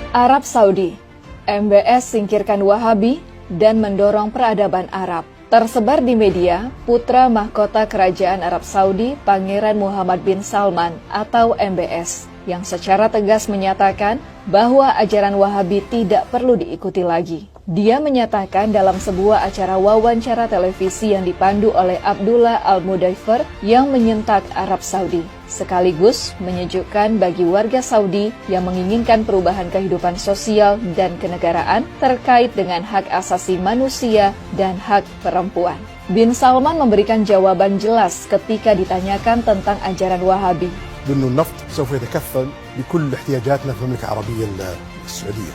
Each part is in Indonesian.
Arab Saudi, MBS singkirkan Wahabi dan mendorong peradaban Arab. Tersebar di media, putra mahkota Kerajaan Arab Saudi, Pangeran Muhammad bin Salman atau MBS, yang secara tegas menyatakan bahwa ajaran Wahabi tidak perlu diikuti lagi. Dia menyatakan dalam sebuah acara wawancara televisi yang dipandu oleh Abdullah Al-Mudaifer yang menyentak Arab Saudi, sekaligus menyejukkan bagi warga Saudi yang menginginkan perubahan kehidupan sosial dan kenegaraan terkait dengan hak asasi manusia dan hak perempuan. Bin Salman memberikan jawaban jelas ketika ditanyakan tentang ajaran Wahabi. بأنه النفط سوف يتكفل بكل احتياجاتنا في المملكة العربية السعودية.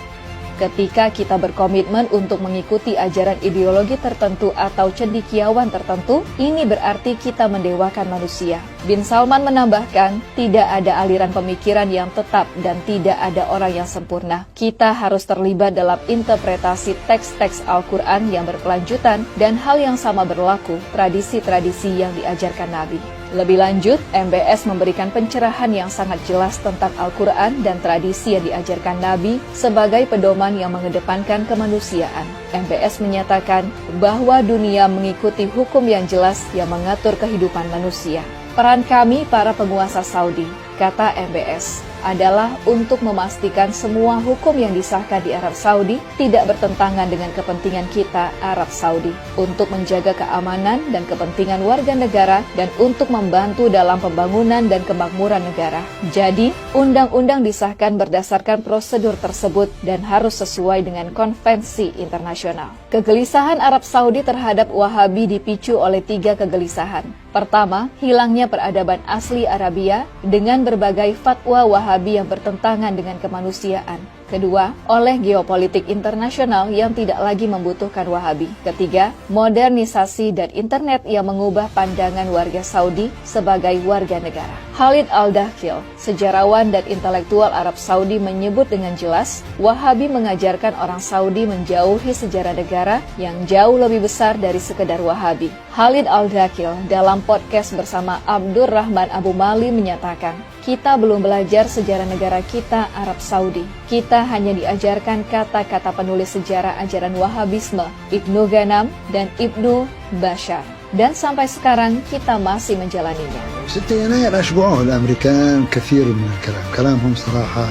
Ketika kita berkomitmen untuk mengikuti ajaran ideologi tertentu atau cendekiawan tertentu, ini berarti kita mendewakan manusia. Bin Salman menambahkan, tidak ada aliran pemikiran yang tetap dan tidak ada orang yang sempurna. Kita harus terlibat dalam interpretasi teks-teks Al-Quran yang berkelanjutan dan hal yang sama berlaku tradisi-tradisi yang diajarkan Nabi. Lebih lanjut, MBS memberikan pencerahan yang sangat jelas tentang Al-Quran dan tradisi yang diajarkan Nabi sebagai pedoman yang mengedepankan kemanusiaan. MBS menyatakan bahwa dunia mengikuti hukum yang jelas yang mengatur kehidupan manusia. Peran kami para penguasa Saudi, kata MBS, adalah untuk memastikan semua hukum yang disahkan di Arab Saudi tidak bertentangan dengan kepentingan kita Arab Saudi, untuk menjaga keamanan dan kepentingan warga negara dan untuk membantu dalam pembangunan dan kemakmuran negara. Jadi, undang-undang disahkan berdasarkan prosedur tersebut dan harus sesuai dengan konvensi internasional. Kegelisahan Arab Saudi terhadap Wahabi dipicu oleh 3 kegelisahan. Pertama, hilangnya peradaban asli Arabia dengan berbagai fatwa Wahabi yang bertentangan dengan kemanusiaan. Kedua, oleh geopolitik internasional yang tidak lagi membutuhkan Wahabi. Ketiga, modernisasi dan internet yang mengubah pandangan warga Saudi sebagai warga negara. Khalid Al-Dakhil, sejarawan dan intelektual Arab Saudi menyebut dengan jelas, Wahabi mengajarkan orang Saudi menjauhi sejarah negara yang jauh lebih besar dari sekedar Wahabi. Khalid Al-Dakhil dalam podcast bersama Abdur Rahman Abu Mali menyatakan, kita belum belajar sejarah negara kita Arab Saudi. Kita hanya diajarkan kata-kata penulis sejarah ajaran Wahabisme, Ibnu Ghanam dan Ibnu Bashar. Dan sampai sekarang kita masih menjalaninya. 6 يناير أشبعوه الأمريكان كثير من الكلام. كلامهم صراحة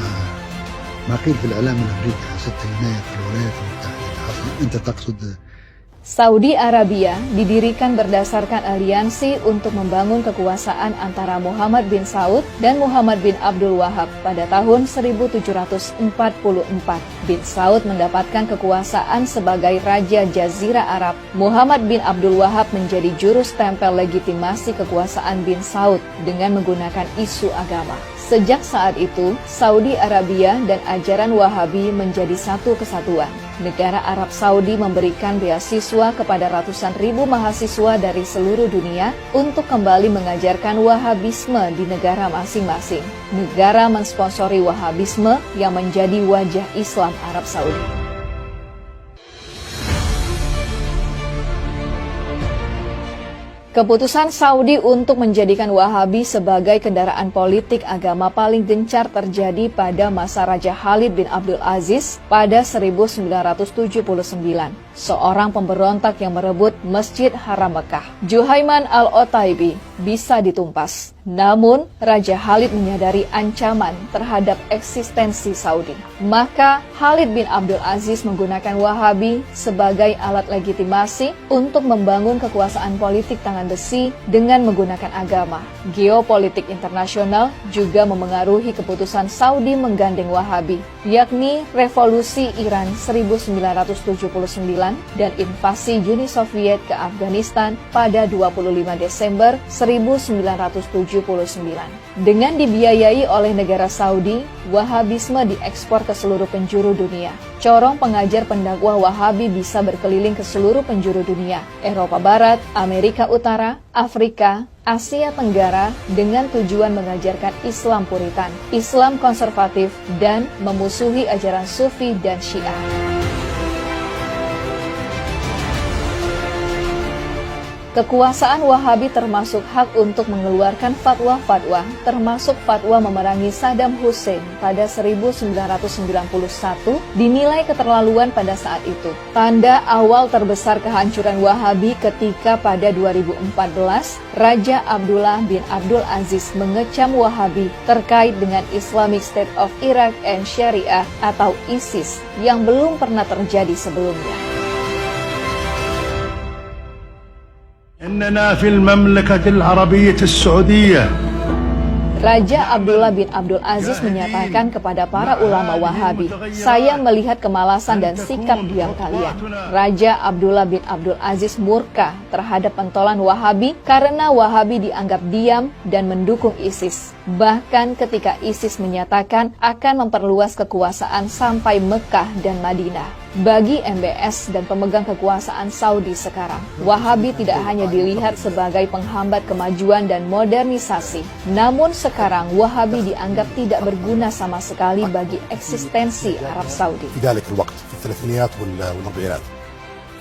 ما قيل في الإعلام الأمريكي 6 يناير في الولايات المتحدة. أنت تقصد Saudi Arabia didirikan berdasarkan aliansi untuk membangun kekuasaan antara Muhammad bin Saud dan Muhammad bin Abdul Wahab pada tahun 1744. Bin Saud mendapatkan kekuasaan sebagai Raja Jazirah Arab. Muhammad bin Abdul Wahab menjadi juru stempel legitimasi kekuasaan bin Saud dengan menggunakan isu agama. Sejak saat itu, Saudi Arabia dan ajaran Wahabi menjadi satu kesatuan. Negara Arab Saudi memberikan beasiswa kepada ratusan ribu mahasiswa dari seluruh dunia untuk kembali mengajarkan Wahabisme di negara masing-masing. Negara mensponsori Wahabisme yang menjadi wajah Islam Arab Saudi. Keputusan Saudi untuk menjadikan Wahabi sebagai kendaraan politik agama paling gencar terjadi pada masa Raja Khalid bin Abdul Aziz pada 1979. Seorang pemberontak yang merebut Masjid Haram Mekah, Juhaiman Al-Otaibi, bisa ditumpas. Namun, Raja Khalid menyadari ancaman terhadap eksistensi Saudi. Maka, Khalid bin Abdul Aziz menggunakan Wahabi sebagai alat legitimasi untuk membangun kekuasaan politik tangan besi dengan menggunakan agama. Geopolitik internasional juga memengaruhi keputusan Saudi menggandeng Wahabi, yakni Revolusi Iran 1979 dan invasi Uni Soviet ke Afghanistan pada 25 Desember 1979. Dengan dibiayai oleh negara Saudi, Wahabisme diekspor ke seluruh penjuru dunia. Corong pengajar pendakwah Wahabi bisa berkeliling ke seluruh penjuru dunia, Eropa Barat, Amerika Utara, Afrika, Asia Tenggara dengan tujuan mengajarkan Islam Puritan, Islam konservatif, dan memusuhi ajaran Sufi dan Syiah. Kekuasaan Wahabi termasuk hak untuk mengeluarkan fatwa-fatwa, termasuk fatwa memerangi Saddam Hussein pada 1991, dinilai keterlaluan pada saat itu. Tanda awal terbesar kehancuran Wahabi ketika pada 2014, Raja Abdullah bin Abdul Aziz mengecam Wahabi terkait dengan Islamic State of Iraq and Sharia atau ISIS yang belum pernah terjadi sebelumnya. إننا في المملكة العربية السعودية. Raja Abdullah bin Abdul Aziz menyatakan kepada para ulama Wahabi, "Saya melihat kemalasan dan sikap diam kalian." Raja Abdullah bin Abdul Aziz murka terhadap pentolan Wahabi karena Wahabi dianggap diam dan mendukung ISIS. Bahkan ketika ISIS menyatakan akan memperluas kekuasaan sampai Mekah dan Madinah. Bagi MBS dan pemegang kekuasaan Saudi sekarang, Wahabi tidak hanya dilihat sebagai penghambat kemajuan dan modernisasi, namun sekarang Wahabi dianggap tidak berguna sama sekali bagi eksistensi Arab Saudi. في ذلك الوقت في الثلاثينيات والأربعينات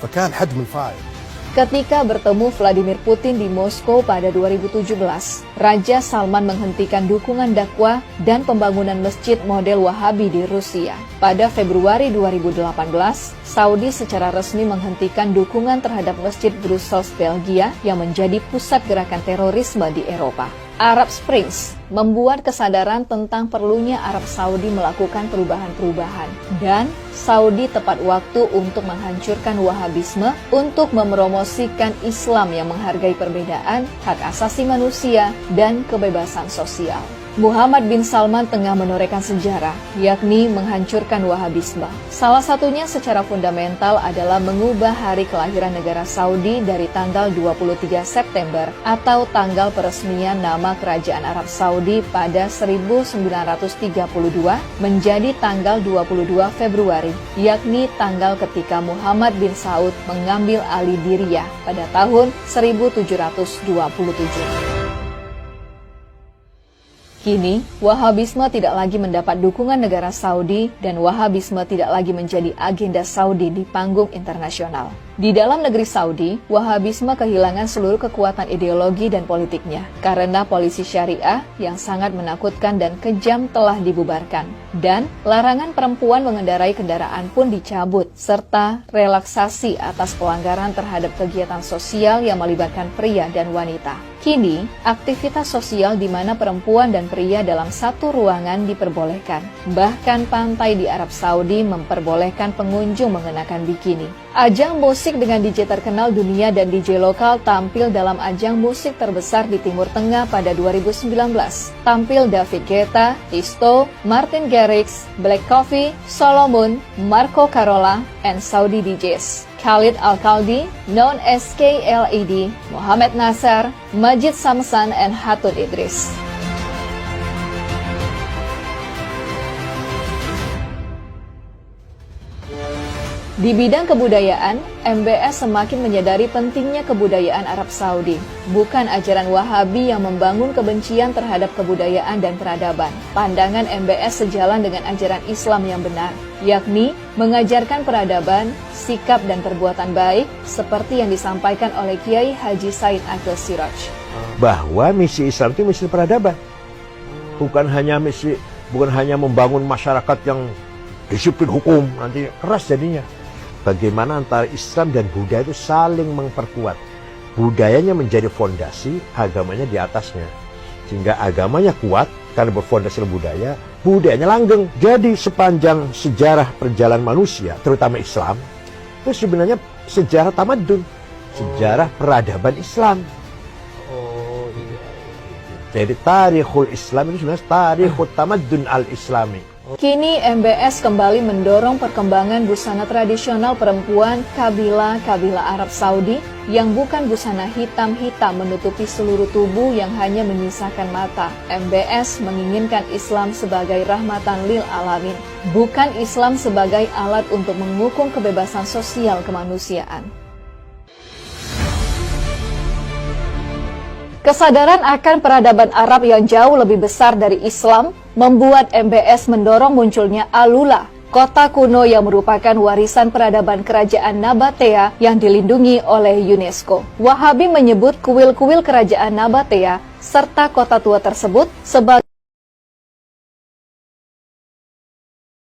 فكان حجم الفائض. Ketika bertemu Vladimir Putin di Moskow pada 2017, Raja Salman menghentikan dukungan dakwah dan pembangunan masjid model Wahabi di Rusia. Pada Februari 2018, Saudi secara resmi menghentikan dukungan terhadap Masjid Brussels, Belgia yang menjadi pusat gerakan terorisme di Eropa. Arab Springs membuat kesadaran tentang perlunya Arab Saudi melakukan perubahan-perubahan, dan Saudi tepat waktu untuk menghancurkan Wahabisme untuk mempromosikan Islam yang menghargai perbedaan, hak asasi manusia, dan kebebasan sosial. Muhammad bin Salman tengah menorehkan sejarah, yakni menghancurkan Wahabisme. Salah satunya secara fundamental adalah mengubah hari kelahiran negara Saudi dari tanggal 23 September atau tanggal peresmian nama Kerajaan Arab Saudi pada 1932 menjadi tanggal 22 Februari, yakni tanggal ketika Muhammad bin Saud mengambil alih Diriyah pada tahun 1727. Kini, Wahabisme tidak lagi mendapat dukungan negara Saudi dan Wahabisme tidak lagi menjadi agenda Saudi di panggung internasional. Di dalam negeri Saudi, Wahabisme kehilangan seluruh kekuatan ideologi dan politiknya karena polisi syariah yang sangat menakutkan dan kejam telah dibubarkan. Dan larangan perempuan mengendarai kendaraan pun dicabut, serta relaksasi atas pelanggaran terhadap kegiatan sosial yang melibatkan pria dan wanita. Kini, aktivitas sosial di mana perempuan dan pria dalam satu ruangan diperbolehkan. Bahkan pantai di Arab Saudi memperbolehkan pengunjung mengenakan bikini. Ajang musik dengan DJ terkenal dunia dan DJ lokal tampil dalam ajang musik terbesar di Timur Tengah pada 2019. Tampil David Guetta, Tisto, Martin Garrix, Black Coffee, Solomon, Marco Carola, and Saudi DJs. Khalid Al-Khaldi, known as KLED, Muhammad Nasar, Majid Samsan, and Hatun Idris. Di bidang kebudayaan, MBS semakin menyadari pentingnya kebudayaan Arab Saudi, bukan ajaran Wahabi yang membangun kebencian terhadap kebudayaan dan peradaban. Pandangan MBS sejalan dengan ajaran Islam yang benar, yakni mengajarkan peradaban, sikap dan perbuatan baik seperti yang disampaikan oleh Kiai Haji Said Akil Siraj. Bahwa misi Islam itu misi peradaban, bukan hanya membangun masyarakat yang disiplin hukum, nanti keras jadinya. Bagaimana antara Islam dan Buddha itu saling memperkuat. Budayanya menjadi fondasi, agamanya di atasnya. Sehingga agamanya kuat karena berfondasi budaya, budayanya langgeng. Jadi sepanjang sejarah perjalanan manusia, terutama Islam, itu sebenarnya sejarah tamadun, sejarah peradaban Islam. Jadi tarikhul Islam itu sebenarnya tarikhul tamadun al-Islami. Kini MBS kembali mendorong perkembangan busana tradisional perempuan kabilah-kabilah Arab Saudi yang bukan busana hitam-hitam menutupi seluruh tubuh yang hanya menyisakan mata. MBS menginginkan Islam sebagai rahmatan lil alamin, bukan Islam sebagai alat untuk menghukum kebebasan sosial kemanusiaan. Kesadaran akan peradaban Arab yang jauh lebih besar dari Islam membuat MBS mendorong munculnya Alula, kota kuno yang merupakan warisan peradaban kerajaan Nabatea yang dilindungi oleh UNESCO. Wahabi menyebut kuil-kuil kerajaan Nabatea serta kota tua tersebut sebagai